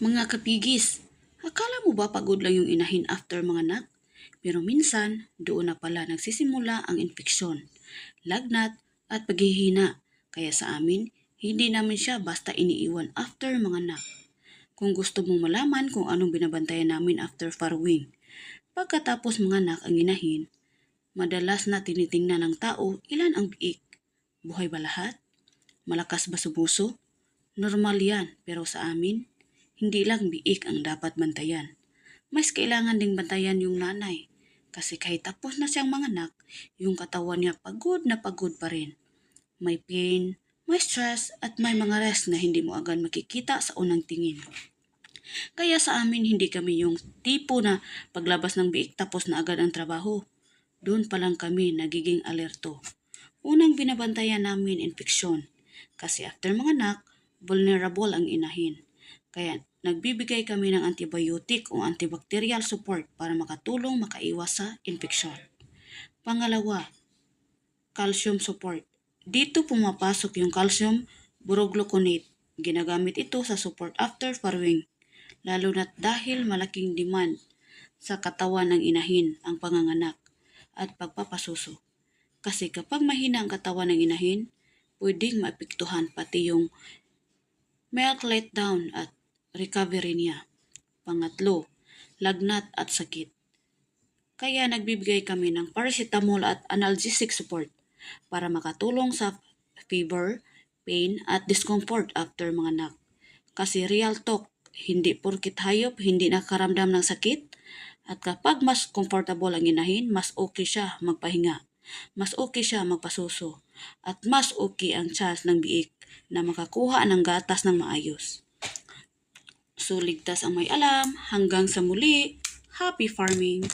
Mga kapigis, akala mo ba pagod lang yung inahin after mga anak? Pero minsan, doon na pala nagsisimula ang infeksyon, lagnat at paghihina. Kaya sa amin, hindi namin siya basta iniiwan after mga anak. Kung gusto mong malaman kung anong binabantayan namin after farrowing, pagkatapos mga anak ang inahin, madalas na tinitingnan ng tao ilan ang biik. Buhay ba lahat? Malakas ba sa puso? Normal yan, pero sa amin, hindi lang biik ang dapat bantayan. Mas kailangan ding bantayan yung nanay. Kasi kahit tapos na siyang manganak, yung katawan niya pagod na pagod pa rin. May pain, may stress, at may mga rest na hindi mo agad makikita sa unang tingin. Kaya sa amin hindi kami yung tipo na paglabas ng biik tapos na agad ang trabaho. Doon pa lang kami nagiging alerto. Unang binabantayan namin infeksyon. Kasi after mga anak, vulnerable ang inahin. Kaya nagbibigay kami ng antibiotic o antibacterial support para makatulong makaiwas sa infeksyon. Pangalawa, calcium support. Dito pumapasok yung calcium borogluconate. Ginagamit ito sa support after farrowing, lalo na't dahil malaking demand sa katawan ng inahin ang panganganak at pagpapasuso. Kasi kapag mahina ang katawan ng inahin, pwedeng maapektuhan pati yung milk letdown at recovery niya. Pangatlo, lagnat at sakit. Kaya nagbibigay kami ng paracetamol at analgesic support para makatulong sa fever, pain at discomfort after mga anak. Kasi real talk, hindi porkit hayop, hindi nakaramdam ng sakit. At kapag mas comfortable ang inahin, mas okay siya magpahinga. Mas okay siya magpasuso. At mas okay ang chance ng biik na makakuha ng gatas ng maayos. So ligtas ang may alam. Hanggang sa muli, happy farming!